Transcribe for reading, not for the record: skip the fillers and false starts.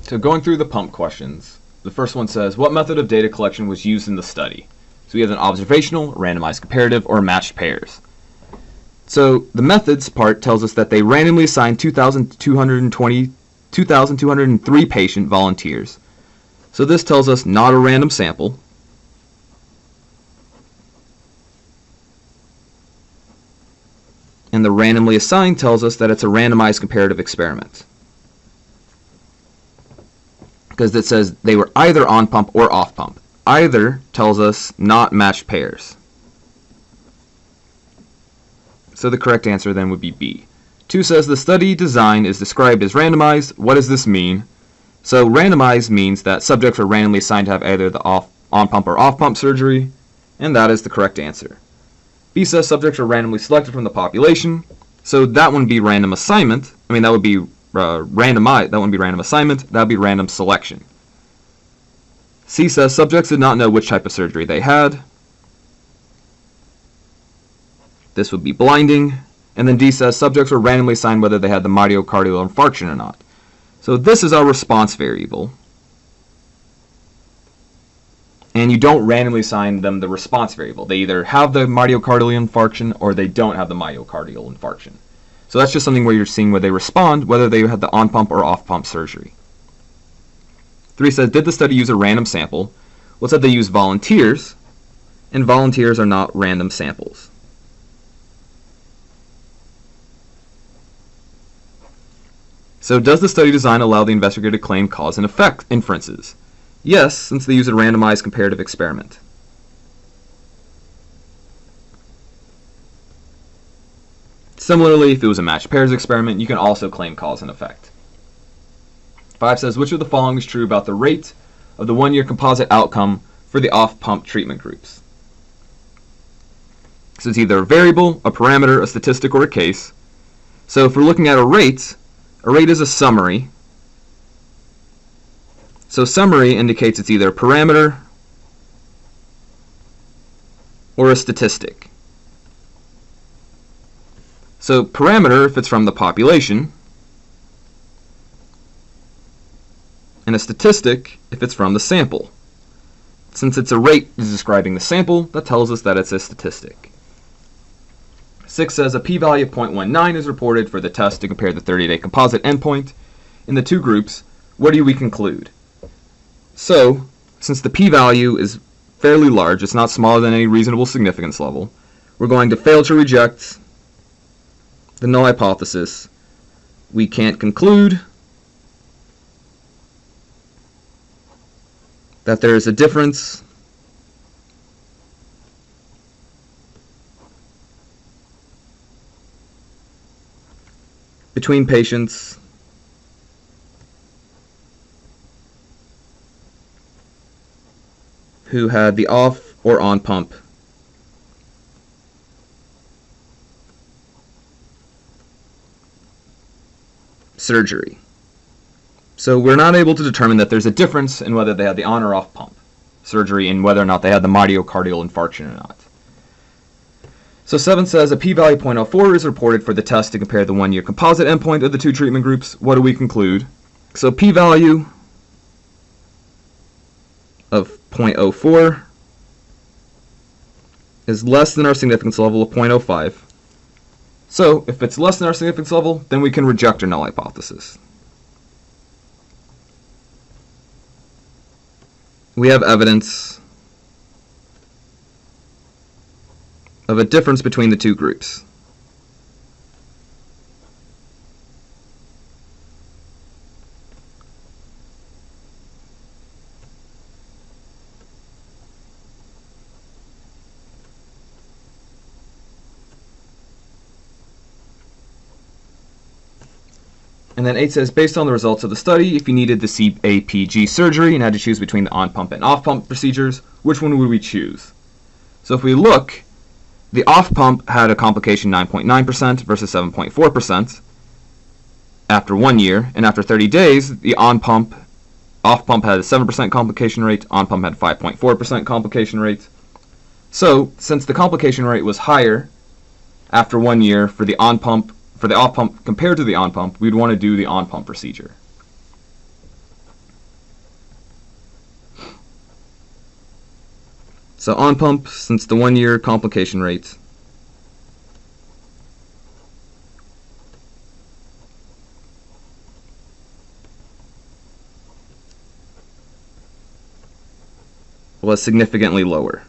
So going through the pump questions, the first one says, what method of data collection was used in the study? So we have an observational, randomized comparative, or matched pairs. So the methods part tells us that they randomly assigned 2,203 patient volunteers. So this tells us not a random sample. And the randomly assigned tells us that it's a randomized comparative experiment, because it says they were either on pump or off pump. Either tells us not matched pairs. So the correct answer then would be B. 2 says the study design is described as randomized. What does this mean? So randomized means that subjects are randomly assigned to have either the on pump or off pump surgery, and that is the correct answer. B says subjects are randomly selected from the population. So that wouldn't be random assignment. I mean, that would be randomized. That wouldn't be random assignment. That would be random selection. C says subjects did not know which type of surgery they had. This would be blinding. And then D says subjects were randomly assigned whether they had the myocardial infarction or not. So this is our response variable. And you don't randomly assign them the response variable. They either have the myocardial infarction or they don't have the myocardial infarction. So that's just something where you're seeing where they respond, whether they had the on-pump or off-pump surgery. 3 says, did the study use a random sample? Well, it said they used volunteers, and volunteers are not random samples. So does the study design allow the investigator to claim cause and effect inferences? Yes, since they use a randomized comparative experiment. Similarly, if it was a matched pairs experiment, you can also claim cause and effect. 5 says, which of the following is true about the rate of the one-year composite outcome for the off-pump treatment groups? So it's either a variable, a parameter, a statistic, or a case. So if we're looking at a rate is a summary. So summary indicates it's either a parameter or a statistic. So parameter if it's from the population, and a statistic if it's from the sample. Since it's a rate is describing the sample, that tells us that it's a statistic. 6 says a p-value of 0.19 is reported for the test to compare the 30-day composite endpoint in the two groups. What do we conclude? So, since the p-value is fairly large, it's not smaller than any reasonable significance level, we're going to fail to reject the null hypothesis. We can't conclude that there is a difference between patients who had the off or on pump surgery. So we're not able to determine that there's a difference in whether they had the on or off pump surgery and whether or not they had the myocardial infarction or not. So 7 says a p-value of 0.04 is reported for the test to compare the one-year composite endpoint of the two treatment groups. What do we conclude? So p-value of 0.04 is less than our significance level of 0.05. So if it's less than our significance level, then we can reject our null hypothesis. We have evidence of a difference between the two groups. And then 8 says, based on the results of the study, if you needed the CAPG surgery and had to choose between the on-pump and off-pump procedures, which one would we choose? So if we look, the off-pump had a complication 9.9% versus 7.4% after 1 year, and after 30 days, the off-pump had a 7% complication rate, on-pump had 5.4% complication rate. So, since the complication rate was higher after 1 year for the off-pump compared to the on-pump, we'd want to do the on-pump procedure. So on pump, since the 1-year complication rate was significantly lower.